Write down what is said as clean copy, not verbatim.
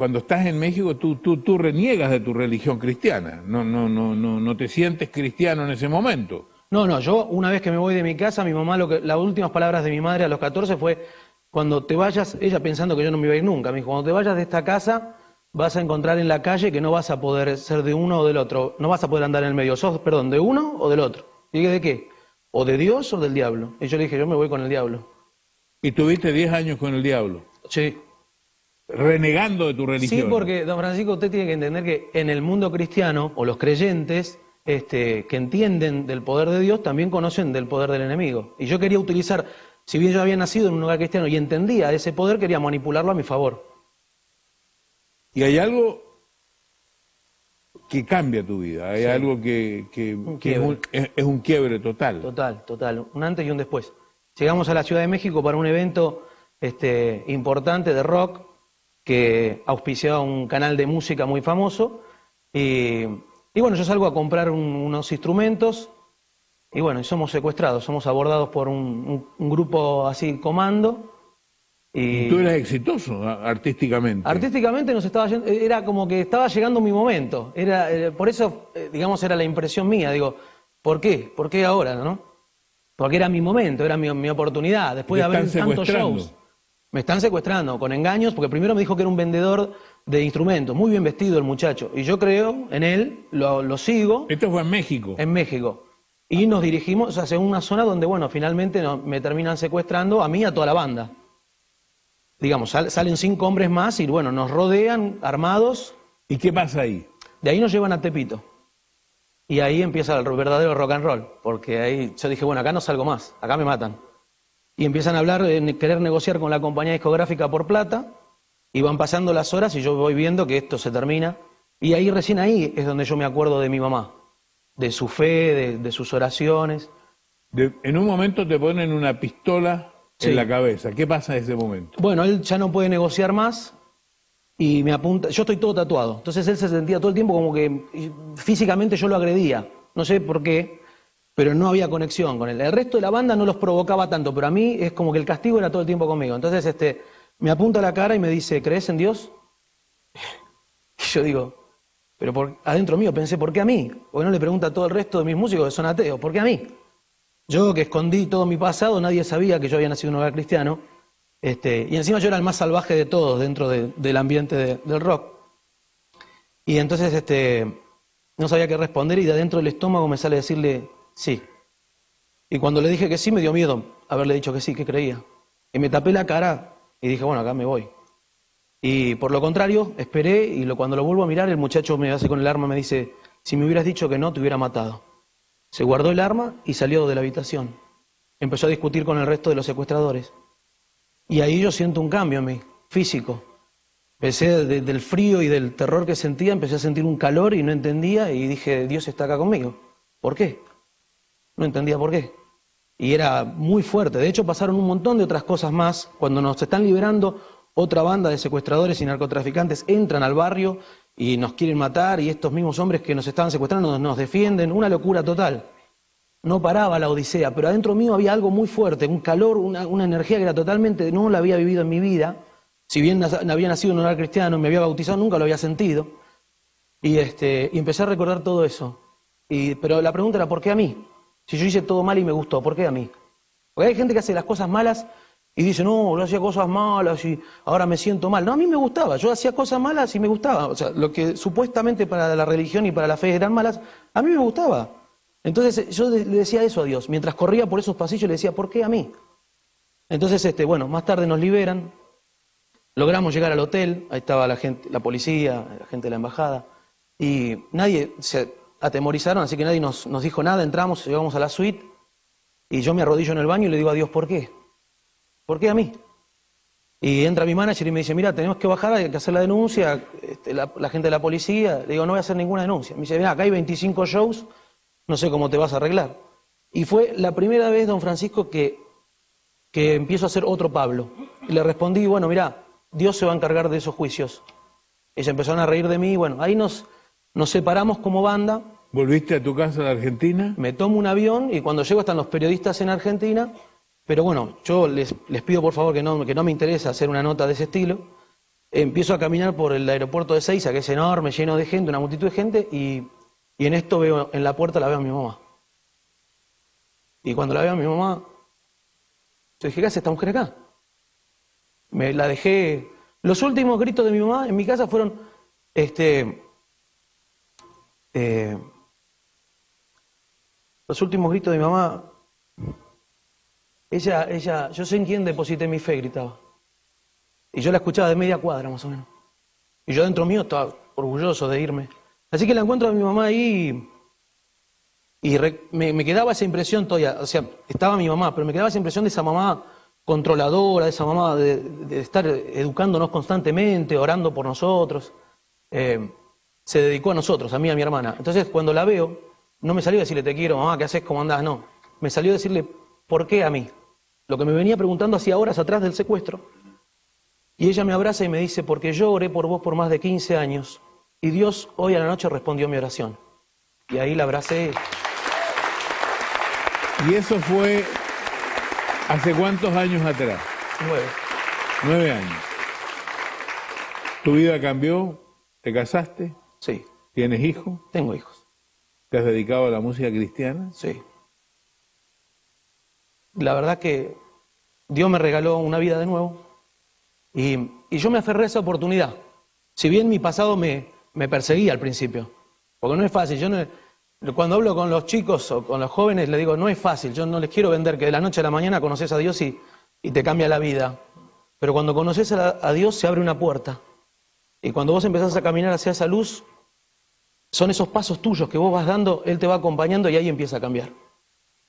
cuando estás en México, tú reniegas de tu religión cristiana. No te sientes cristiano en ese momento. No, yo una vez que me voy de mi casa, mi mamá, las últimas palabras de mi madre a los 14 fue, cuando te vayas, ella pensando que yo no me iba a ir nunca, me dijo, cuando te vayas de esta casa, vas a encontrar en la calle que no vas a poder ser de uno o del otro, no vas a poder andar en el medio, sos, perdón, de uno o del otro. Y dije, ¿de qué? ¿O de Dios o del diablo? Y yo le dije, yo me voy con el diablo. ¿Y tuviste 10 años con el diablo? Sí. Renegando de tu religión. Sí, porque, don Francisco, usted tiene que entender que en el mundo cristiano, o los creyentes, que entienden del poder de Dios, también conocen del poder del enemigo. Y yo quería utilizar, si bien yo había nacido en un lugar cristiano y entendía ese poder, quería manipularlo a mi favor. Y hay algo que cambia tu vida, hay algo que es un quiebre total. Total, un antes y un después. Llegamos a la Ciudad de México para un evento importante de rock que auspiciaba un canal de música muy famoso y bueno, yo salgo a comprar unos instrumentos y bueno, y somos secuestrados, somos abordados por un grupo así comando. Y tú eras exitoso artísticamente. Artísticamente nos estaba yendo, era como que estaba llegando mi momento. Por eso, digamos, era la impresión mía. Digo, ¿por qué? ¿Por qué ahora, no? Porque era mi momento, era mi oportunidad. Después de haber tantos shows. Me están secuestrando con engaños, porque primero me dijo que era un vendedor de instrumentos, muy bien vestido el muchacho. Y yo creo en él, lo sigo. ¿Esto fue en México? En México. Y nos dirigimos hacia una zona donde, bueno, finalmente me terminan secuestrando a mí y a toda la banda. Digamos, salen 5 hombres más y bueno, nos rodean armados. ¿Y qué pasa ahí? De ahí nos llevan a Tepito. Y ahí empieza el verdadero rock and roll, porque ahí yo dije, bueno, acá no salgo más, acá me matan. Y empiezan a hablar, querer negociar con la compañía discográfica por plata, y van pasando las horas y yo voy viendo que esto se termina. Y ahí, recién ahí, es donde yo me acuerdo de mi mamá, de su fe, de sus oraciones. En un momento te ponen una pistola en la cabeza. ¿Qué pasa en ese momento? Bueno, él ya no puede negociar más y me apunta. Yo estoy todo tatuado, entonces él se sentía todo el tiempo como que físicamente yo lo agredía. No sé por qué, pero no había conexión con él. El resto de la banda no los provocaba tanto, pero a mí es como que el castigo era todo el tiempo conmigo. Entonces me apunta a la cara y me dice, ¿crees en Dios? Y yo digo, pero adentro mío pensé, ¿por qué a mí? Porque no le pregunta a todo el resto de mis músicos que son ateos, ¿por qué a mí? Yo que escondí todo mi pasado, nadie sabía que yo había nacido en un hogar cristiano, y encima yo era el más salvaje de todos dentro del ambiente del rock. Y entonces no sabía qué responder y de adentro del estómago me sale decirle sí. Y cuando le dije que sí me dio miedo haberle dicho que sí, que creía. Y me tapé la cara y dije, bueno, acá me voy. Y por lo contrario, esperé y cuando lo vuelvo a mirar, el muchacho me hace con el arma, me dice, si me hubieras dicho que no, te hubiera matado. Se guardó el arma y salió de la habitación. Empezó a discutir con el resto de los secuestradores. Y ahí yo siento un cambio en mí, físico. Empecé del frío y del terror que sentía, empecé a sentir un calor y no entendía y dije, Dios está acá conmigo. ¿Por qué? No entendía por qué. Y era muy fuerte. De hecho, pasaron un montón de otras cosas más. Cuando nos están liberando, otra banda de secuestradores y narcotraficantes entran al barrio y nos quieren matar y estos mismos hombres que nos estaban secuestrando nos defienden. Una locura total. No paraba la odisea, pero adentro mío había algo muy fuerte, un calor, una energía que era totalmente, no la había vivido en mi vida. Si bien había nacido en un hogar cristiano, me había bautizado, nunca lo había sentido. Y empecé a recordar todo eso. Pero la pregunta era, ¿por qué a mí? Si yo hice todo mal y me gustó, ¿por qué a mí? Porque hay gente que hace las cosas malas y dice, no, yo hacía cosas malas y ahora me siento mal. No, a mí me gustaba, yo hacía cosas malas y me gustaba. O sea, lo que supuestamente para la religión y para la fe eran malas, a mí me gustaba. Entonces yo le decía eso a Dios. Mientras corría por esos pasillos le decía, ¿por qué a mí? Entonces, bueno, más tarde nos liberan, logramos llegar al hotel, ahí estaba la gente, la policía, la gente de la embajada, y nadie se atemorizaron, así que nadie nos dijo nada, entramos, llegamos a la suite, y yo me arrodillo en el baño y le digo a Dios, ¿por qué? ¿Por qué a mí? Y entra mi manager y me dice, mira, tenemos que bajar, hay que hacer la denuncia, la gente de la policía, le digo, no voy a hacer ninguna denuncia. Me dice, mira, acá hay 25 shows, no sé cómo te vas a arreglar. Y fue la primera vez, don Francisco, que empiezo a hacer otro Pablo. Y le respondí, bueno, mira, Dios se va a encargar de esos juicios. Ellos empezaron a reír de mí, bueno, ahí nos separamos como banda. ¿Volviste a tu casa de Argentina? Me tomo un avión y cuando llego están los periodistas en Argentina, pero bueno, yo les pido por favor que no me interesa hacer una nota de ese estilo. empiezo a caminar por el aeropuerto de Ezeiza, que es enorme, lleno de gente, una multitud de gente, y en esto veo, en la puerta la veo a mi mamá. Y cuando la veo a mi mamá, yo dije, ¿qué hace esta mujer acá? Me la dejé. Los últimos gritos de mi mamá en mi casa fueron, los últimos gritos de mi mamá, ella, yo sé en quién deposité mi fe, gritaba. Y yo la escuchaba de media cuadra, más o menos. Y yo dentro mío estaba orgulloso de irme. Así que la encuentro a mi mamá ahí y me quedaba esa impresión todavía. O sea, estaba mi mamá, pero me quedaba esa impresión de esa mamá controladora, de esa mamá de estar educándonos constantemente, orando por nosotros. Se dedicó a nosotros, a mí y a mi hermana. Entonces, cuando la veo, no me salió a decirle, te quiero, mamá, ¿qué haces? ¿Cómo andás? No. Me salió a decirle, ¿por qué a mí? Lo que me venía preguntando hacía horas atrás del secuestro. Y ella me abraza y me dice, porque yo oré por vos por más de 15 años y Dios hoy a la noche respondió mi oración. Y ahí la abracé. ¿Y eso fue hace cuántos años atrás? 9. 9 años. ¿Tu vida cambió? ¿Te casaste? Sí. ¿Tienes hijos? Tengo hijos. ¿Te has dedicado a la música cristiana? Sí. La verdad que Dios me regaló una vida de nuevo. Y yo me aferré a esa oportunidad. Si bien mi pasado me perseguía al principio, porque no es fácil. Cuando hablo con los chicos o con los jóvenes, les digo, no es fácil. Yo no les quiero vender que de la noche a la mañana conoces a Dios y te cambia la vida. Pero cuando conoces a Dios se abre una puerta. Y cuando vos empezás a caminar hacia esa luz, son esos pasos tuyos que vos vas dando, Él te va acompañando y ahí empieza a cambiar.